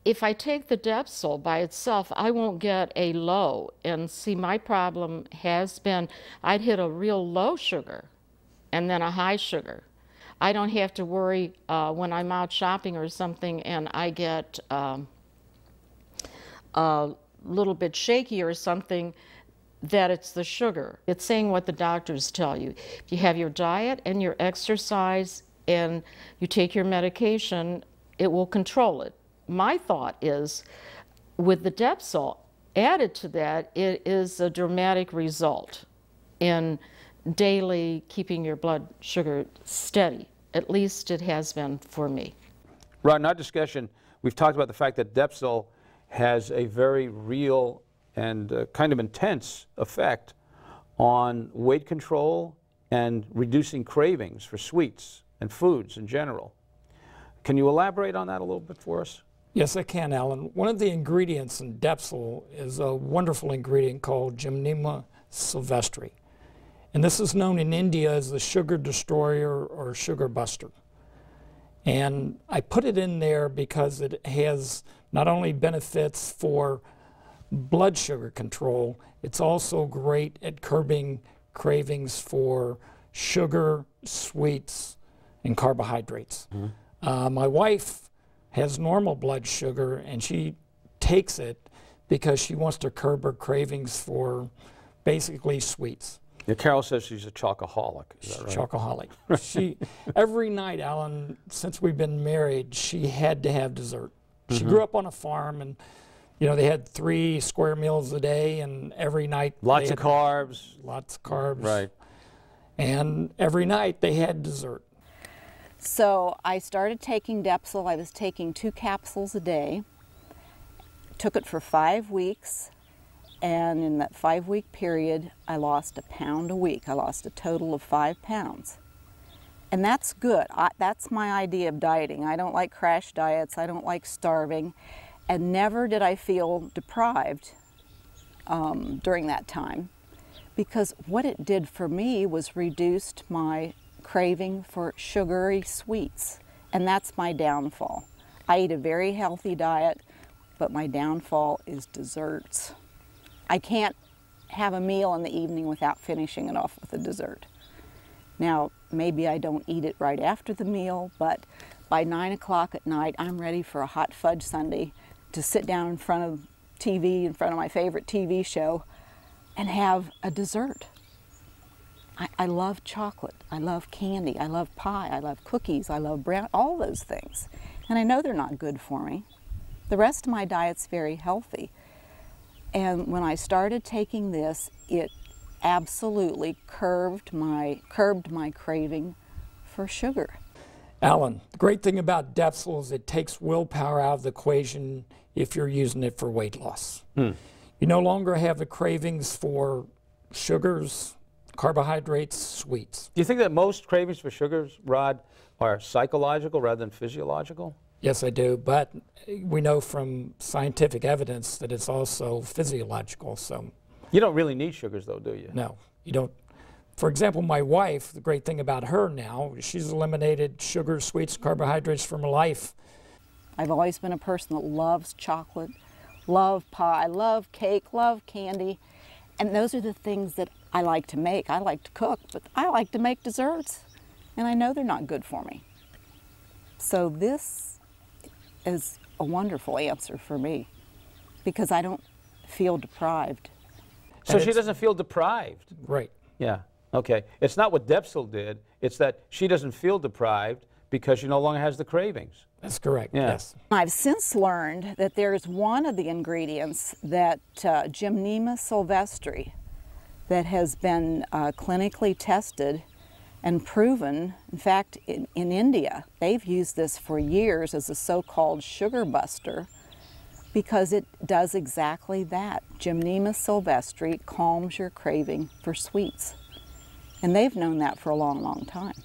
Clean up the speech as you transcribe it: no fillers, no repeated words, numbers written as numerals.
if I take the Depsyl by itself, I won't get a low. And see, my problem has been I'd hit a real low sugar and then a high sugar. I don't have to worry when I'm out shopping or something and I get a little bit shaky or something, that it's the sugar. It's saying what the doctors tell you. If you have your diet and your exercise and you take your medication, it will control it. My thought is, with the Depsyl, added to that, it is a dramatic result in daily keeping your blood sugar steady. At least it has been for me. Rod, in our discussion, we've talked about the fact that Depsyl has a very real and kind of intense effect on weight control and reducing cravings for sweets and foods in general. Can you elaborate on that a little bit for us? Yes, I can, Alan. One of the ingredients in Depsyl is a wonderful ingredient called Gymnema sylvestre. And this is known in India as the sugar destroyer or sugar buster. And I put it in there because it has not only benefits for blood sugar control, it's also great at curbing cravings for sugar, sweets, and carbohydrates. Mm-hmm. My wife has normal blood sugar, and she takes it because she wants to curb her cravings for basically sweets. Yeah, Carol says she's a chocoholic. Is that right? Chocoholic. She, every night, Alan, since we've been married, she had to have dessert. She grew up on a farm, and you know, they had 3 square meals a day, and every night lots of carbs. Lots of carbs. Right. And every night they had dessert. So I started taking Depsyl. I was taking 2 capsules a day. Took it for 5 weeks, and in that 5-week period, I lost 1 pound a week. I lost a total of 5 pounds. And that's good. That's my idea of dieting. I don't like crash diets. I don't like starving. And never did I feel deprived during that time, because what it did for me was reduced my craving for sugary sweets, and that's my downfall. I eat a very healthy diet, but my downfall is desserts. I can't have a meal in the evening without finishing it off with a dessert. Now, maybe I don't eat it right after the meal, but by 9 o'clock at night, I'm ready for a hot fudge sundae to sit down in front of TV, in front of my favorite TV show, and have a dessert. I love chocolate, I love candy, I love pie, I love cookies, I love brown, all those things. And I know they're not good for me. The rest of my diet's very healthy. And when I started taking this, it absolutely curbed my craving for sugar. Alan, the great thing about Depsyl is it takes willpower out of the equation if you're using it for weight loss. You no longer have the cravings for sugars, carbohydrates, sweets. Do you think that most cravings for sugars, Rod, are psychological rather than physiological? Yes, I do, but we know from scientific evidence that it's also physiological. So you don't really need sugars, though, do you? No, you don't. For example, my wife, the great thing about her now, she's eliminated sugar, sweets, carbohydrates from her life. I've always been a person that loves chocolate, love pie, love cake, love candy, and those are the things that I like to make. I like to cook, but I like to make desserts, and I know they're not good for me. So this is a wonderful answer for me, because I don't feel deprived. So she doesn't feel deprived? Right. Yeah, okay. It's not what Depsyl did, it's that she doesn't feel deprived because she no longer has the cravings. That's correct, yeah. Yes. I've since learned that there's one of the ingredients, that Gymnema sylvestre, that has been clinically tested and proven. In fact, in India, they've used this for years as a so-called sugar buster, because it does exactly that. Gymnema sylvestre calms your craving for sweets. And they've known that for a long, long time.